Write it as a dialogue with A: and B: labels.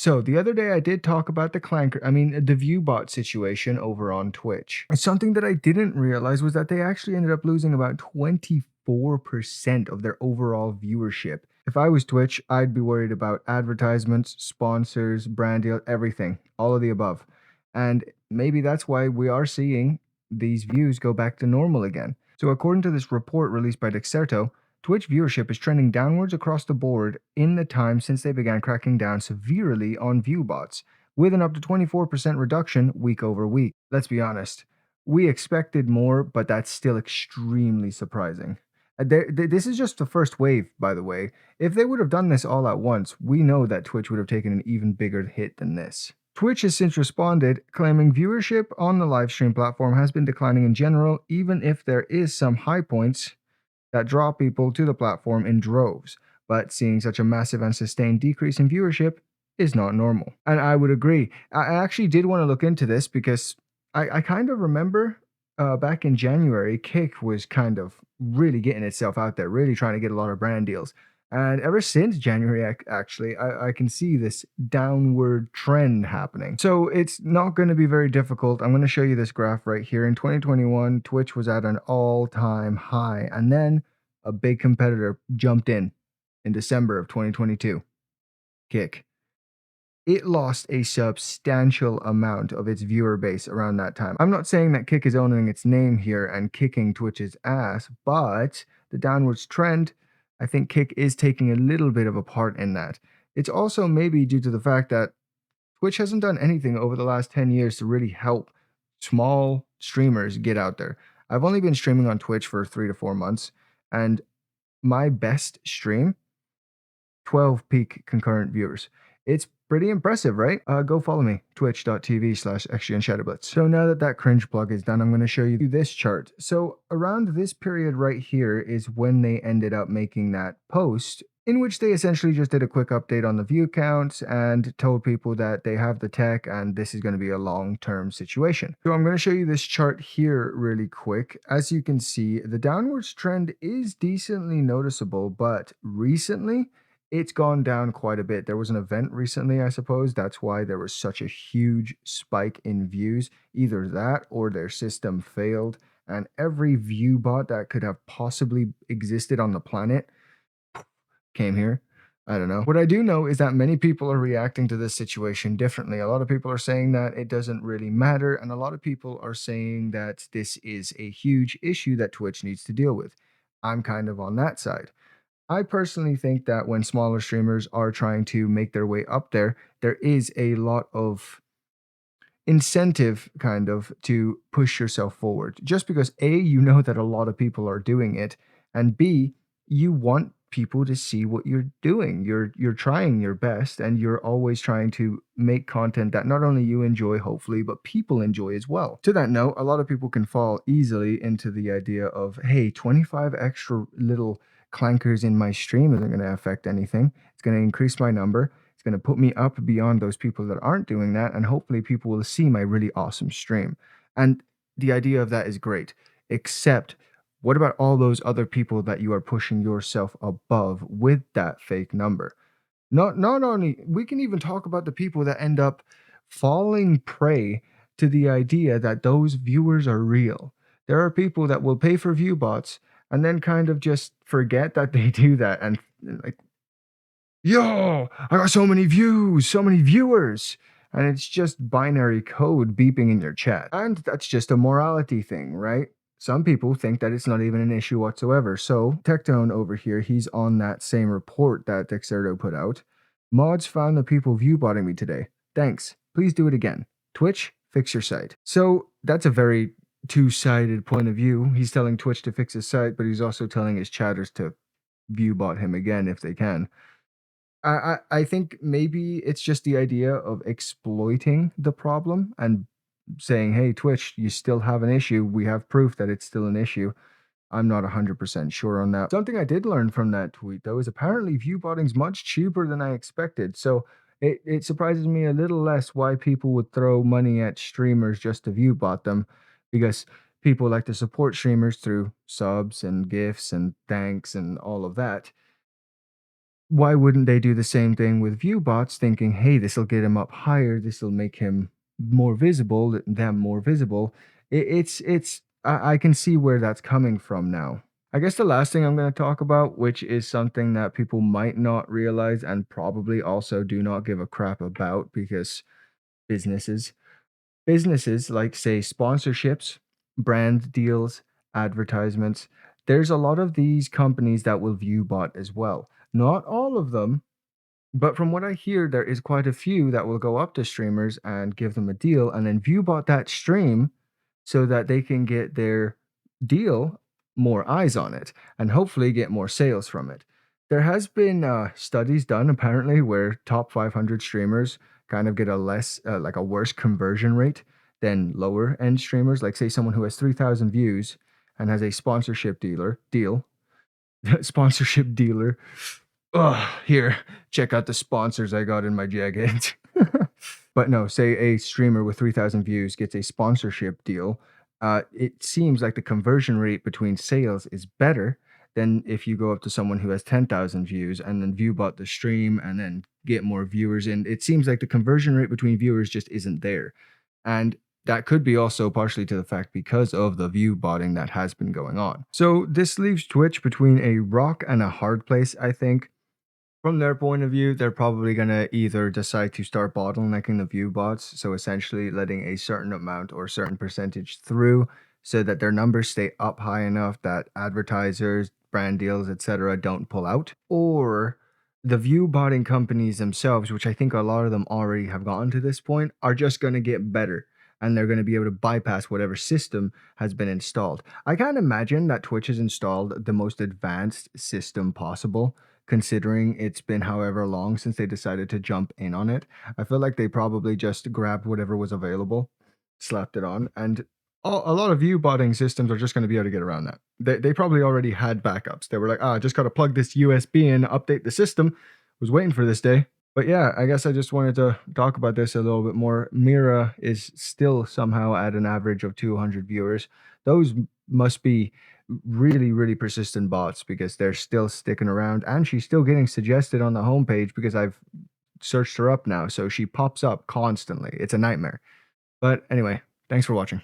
A: So the other day I did talk about the viewbot situation over on Twitch. Something that I didn't realize was that they actually ended up losing about 24% of their overall viewership. If I was Twitch, I'd be worried about advertisements, sponsors, brand deal, everything, all of the above. And maybe that's why we are seeing these views go back to normal again. So according to this report released by Dexerto, Twitch viewership is trending downwards across the board in the time since they began cracking down severely on viewbots, with an up to 24% reduction week over week. Let's be honest, we expected more, but that's still extremely surprising. This is just the first wave, by the way. If they would have done this all at once, we know that Twitch would have taken an even bigger hit than this. Twitch has since responded, claiming viewership on the livestream platform has been declining in general, even if there is some high points that draw people to the platform in droves, but seeing such a massive and sustained decrease in viewership is not normal. And I would agree. I actually did want to look into this because I kind of remember back in January, Kick was kind of really getting itself out there, really trying to get a lot of brand deals. And ever since January, actually, I can see this downward trend happening. So it's not going to be very difficult. I'm going to show you this graph right here. In 2021, Twitch was at an all-time high. And then a big competitor jumped in December of 2022, Kick. It lost a substantial amount of its viewer base around that time. I'm not saying that Kick is owning its name here and kicking Twitch's ass, but the downwards trend, I think Kick is taking a little bit of a part in that. It's also maybe due to the fact that Twitch hasn't done anything over the last 10 years to really help small streamers get out there. I've only been streaming on Twitch for 3 to 4 months, and my best stream, 12 peak concurrent viewers. It's pretty impressive, right? Go follow me, twitch.tv/ShadowBlitz. So now that that cringe plug is done, I'm going to show you this chart. So around this period right here is when they ended up making that post, in which they essentially just did a quick update on the view counts and told people that they have the tech and this is going to be a long-term situation. So I'm going to show you this chart here really quick. As you can see, the downwards trend is decently noticeable, but recently it's gone down quite a bit. There was an event recently, I suppose. That's why there was such a huge spike in views. Either that or their system failed, and every view bot that could have possibly existed on the planet came here. I don't know. What I do know is that many people are reacting to this situation differently. A lot of people are saying that it doesn't really matter, and a lot of people are saying that this is a huge issue that Twitch needs to deal with. I'm kind of on that side. I personally think that when smaller streamers are trying to make their way up there, there is a lot of incentive kind of to push yourself forward. Just because A, you know that a lot of people are doing it, and B, you want people to see what you're doing. You're trying your best, and you're always trying to make content that not only you enjoy, hopefully, but people enjoy as well. To that note, a lot of people can fall easily into the idea of, hey, 25 extra little clankers in my stream isn't going to affect anything. It's going to increase my number. It's going to put me up beyond those people that aren't doing that, and hopefully people will see my really awesome stream. And the idea of that is great, except what about all those other people that you are pushing yourself above with that fake number? Not only, we can even talk about the people that end up falling prey to the idea that those viewers are real. There are people that will pay for view bots and then kind of just forget that they do that and like, yo, I got so many views, so many viewers. And it's just binary code beeping in your chat. And that's just a morality thing, right? Some people think that it's not even an issue whatsoever. So Tectone over here, he's on that same report that Dexerto put out. Mods found the people viewbotting me today. Thanks. Please do it again. Twitch, fix your site. So that's a very two-sided point of view. He's telling Twitch to fix his site, but he's also telling his chatters to viewbot him again if they can. I think maybe it's just the idea of exploiting the problem and saying, hey, Twitch, you still have an issue. We have proof that it's still an issue. I'm not 100% sure on that. Something I did learn from that tweet, though, is apparently viewbotting is much cheaper than I expected. So it surprises me a little less why people would throw money at streamers just to viewbot them, because people like to support streamers through subs and gifts and thanks and all of that. why wouldn't they do the same thing with viewbots, thinking, hey, this will get him up higher, this will make him more visible, them more visible. I can see where that's coming from now. I guess the last thing I'm going to talk about, which is something that people might not realize and probably also do not give a crap about, because businesses businesses like, say, sponsorships, brand deals, advertisements, there's a lot of these companies that will view bot as well. Not all of them, but from what I hear, there is quite a few that will go up to streamers and give them a deal and then view bot that stream so that they can get their deal more eyes on it and hopefully get more sales from it. There has been studies done apparently where top 500 streamers kind of get a less like a worse conversion rate than lower end streamers. Like, say, someone who has 3,000 views and has a sponsorship deal sponsorship dealer. Oh, here, check out the sponsors I got in my jacket. But no, say a streamer with 3,000 views gets a sponsorship deal. It seems like the conversion rate between sales is better than if you go up to someone who has 10,000 views and then view bot the stream and then get more viewers in. It seems like the conversion rate between viewers just isn't there. And that could be also partially to the fact because of the view botting that has been going on. So this leaves Twitch between a rock and a hard place, I think. From their point of view, they're probably going to either decide to start bottlenecking the view bots, so essentially letting a certain amount or certain percentage through so that their numbers stay up high enough that advertisers, brand deals, etc. don't pull out, or the view botting companies themselves, which I think a lot of them already have gotten to this point, are just going to get better and they're going to be able to bypass whatever system has been installed. I can't imagine that Twitch has installed the most advanced system possible, considering it's been however long since they decided to jump in on it. I feel like they probably just grabbed whatever was available, slapped it on, and a lot of view botting systems are just going to be able to get around that. They probably already had backups. They were like, just got to plug this USB in, update the system. Was waiting for this day. But yeah, I guess I just wanted to talk about this a little bit more. Mira is still somehow at an average of 200 viewers. Those must be really, really persistent bots because they're still sticking around and she's still getting suggested on the homepage because I've searched her up now. So she pops up constantly. It's a nightmare. But anyway, thanks for watching.